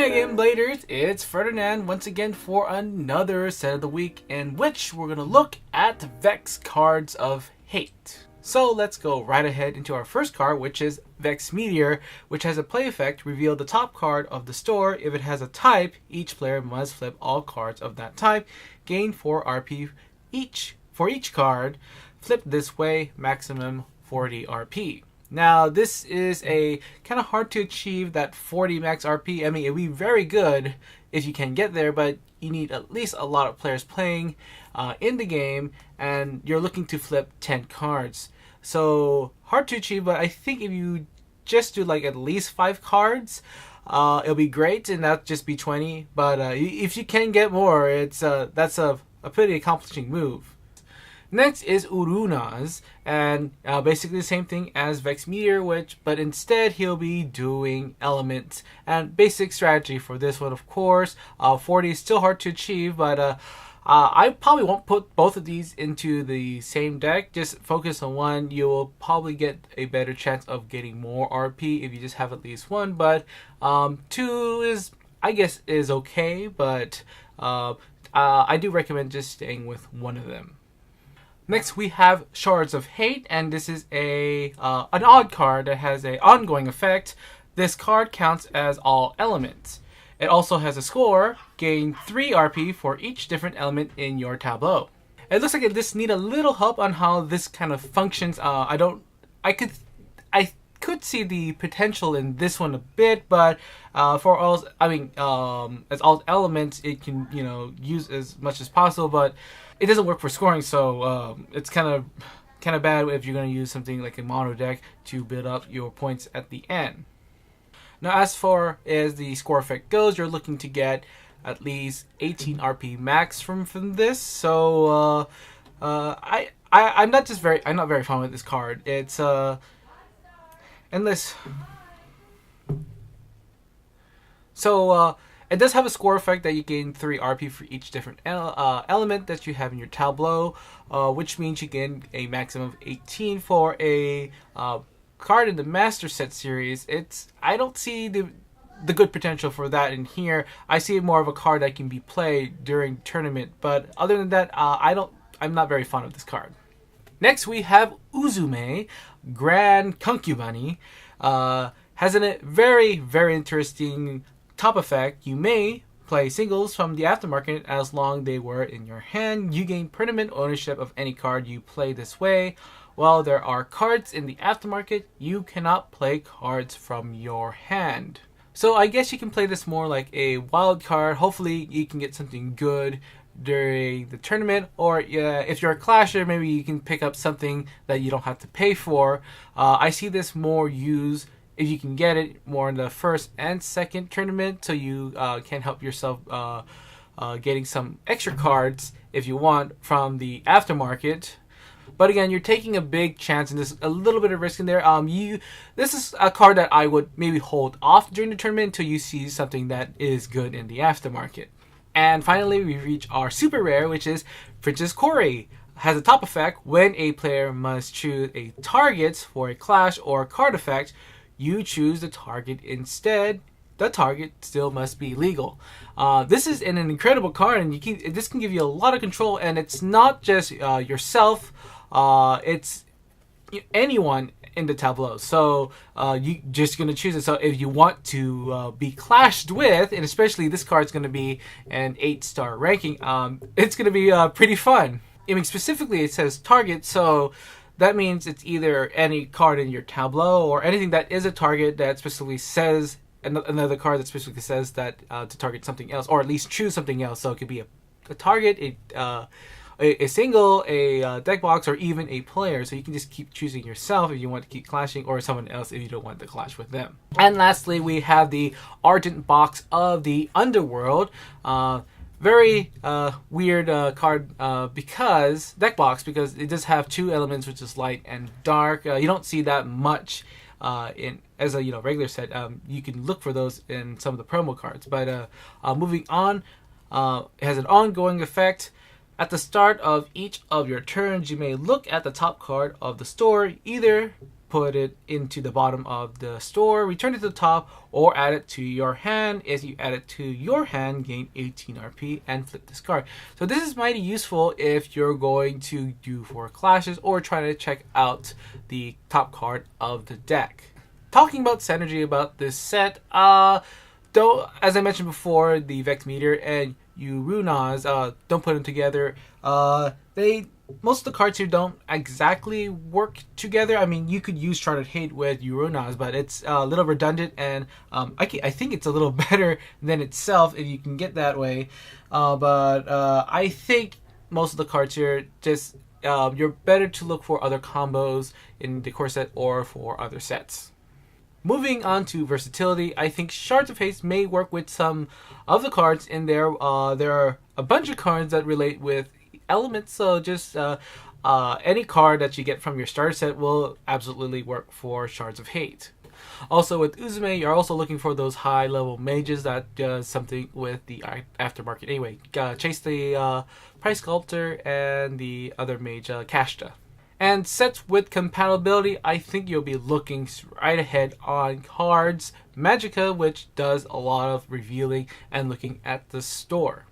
again, Bladers. It's Ferdinand once again for another set of the week in which we're going to look at Vex Cards of Hate. So let's go right ahead into our first card, which is Mex Meteor, which has a play effect: reveal the top card of the store. If it has a type, each player must flip all cards of that type. Gain 4 RP for each card. Flip this way, maximum 40 RP. Now, this is a kind of hard to achieve, that 40 max RP. I mean, it'd be very good if you can get there, but you need at least a lot of players playing in the game, and you're looking to flip 10 cards. So, hard to achieve, but I think if you just do like at least 5 cards, it'll be great, and that'll just be 20. But if you can get more, that's a pretty accomplishing move. Next is Urunaz, and basically the same thing as Mex Meteor, but instead he'll be doing elements. And basic strategy for this one, of course, 40 is still hard to achieve, but I probably won't put both of these into the same deck. Just focus on one. You will probably get a better chance of getting more RP if you just have at least one, but 2 is, I guess, is okay, but I do recommend just staying with one of them. Next, we have Shards of Hate, and this is an odd card that has an ongoing effect. This card counts as all elements. It also has a score: gain 3 RP for each different element in your tableau. It looks like it just need a little help on how this kind of functions. I could see the potential in this one a bit, but for all, as all elements, it can use as much as possible, but it doesn't work for scoring, so it's kind of bad if you're going to use something like a mono deck to build up your points at the end. Now, as far as the score effect goes, you're looking to get at least 18 RP max from this. So I'm not very fond with this card. It's endless. So it does have a score effect that you gain 3 RP for each different element that you have in your tableau, which means you gain a maximum of 18 for a card in the Master Set series. I don't see the good potential for that in here. I see it more of a card that can be played during tournament, but other than that, I'm not very fond of this card. Next, we have Uzume, Grand Concubine. Has a very, very interesting top effect. You may play singles from the aftermarket as long they were in your hand. You gain permanent ownership of any card you play this way. While there are cards in the aftermarket, you cannot play cards from your hand. So I guess you can play this more like a wild card. Hopefully you can get something good during the tournament, or if you're a clasher, maybe you can pick up something that you don't have to pay for. I see this more used, if you can get it, more in the first and second tournament, so you can help yourself getting some extra cards if you want from the aftermarket. But again, you're taking a big chance, and there's a little bit of risk in there. This is a card that I would maybe hold off during the tournament until you see something that is good in the aftermarket. And finally, we reach our super rare, which is Princess Cory. Has a top effect: when a player must choose a target for a clash or card effect, you choose the target instead. The target still must be legal. This is an incredible card, and this can give you a lot of control. And it's not just yourself; it's anyone in the tableau. So you just gonna choose it. So if you want to be clashed with, and especially this card's gonna be an 8-star ranking, it's gonna be pretty fun. I mean, specifically it says target, so that means it's either any card in your tableau or anything that is a target that specifically says another card that specifically says that to target something else, or at least choose something else. So it could be a target, a single, a deck box, or even a player. So you can just keep choosing yourself if you want to keep clashing, or someone else if you don't want to clash with them. And lastly, we have the Argent box of the Underworld. Very weird card because deck box, because it does have 2 elements, which is light and dark. You don't see that much in as a regular set. You can look for those in some of the promo cards. But moving on, it has an ongoing effect. At the start of each of your turns, you may look at the top card of the store. Either put it into the bottom of the store, return it to the top, or add it to your hand. As you add it to your hand, gain 18 RP and flip this card. So this is mighty useful if you're going to do 4 clashes or try to check out the top card of the deck. Talking about synergy about this set, though, as I mentioned before, the Mex Meteor and Urunaz, don't put them together. Most of the cards here don't exactly work together. I mean, you could use Chartered Hate with Urunaz, but it's a little redundant, and I think it's a little better than itself if you can get that way. But I think most of the cards here just you're better to look for other combos in the core set or for other sets. Moving on to versatility, I think Shards of Haste may work with some of the cards in there. There are a bunch of cards that relate with elements, so just any card that you get from your starter set will absolutely work for Shards of Hate. Also with Uzume, you're also looking for those high level mages that does something with the aftermarket. Anyway, chase the Price Sculptor and the other mage, Kashta. And sets with compatibility, I think you'll be looking right ahead on cards Magica, which does a lot of revealing and looking at the store.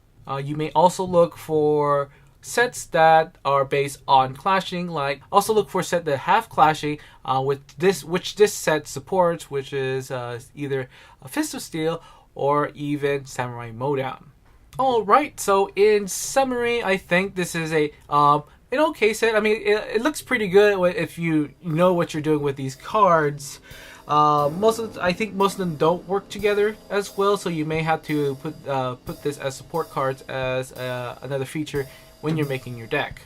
You may also look for sets that are based on clashing, like also look for sets that have clashing with which this set supports, which is either a Fist of Steel or even Samurai Modown. Alright, so in summary, I think this is an okay set. I mean, it looks pretty good if you know what you're doing with these cards. I think most of them don't work together as well, so you may have to put this as support cards as another feature when you're making your deck.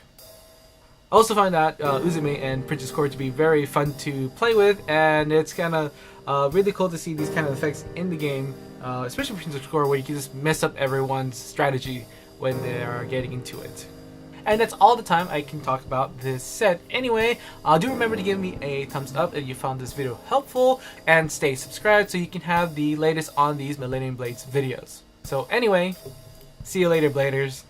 I also find that Uzume and Princess Cory to be very fun to play with, and it's kind of really cool to see these kind of effects in the game, especially Princess Cory, where you can just mess up everyone's strategy when they are getting into it. And that's all the time I can talk about this set. Anyway, do remember to give me a thumbs up if you found this video helpful, and stay subscribed so you can have the latest on these Millennium Blades videos. So anyway, see you later, Bladers.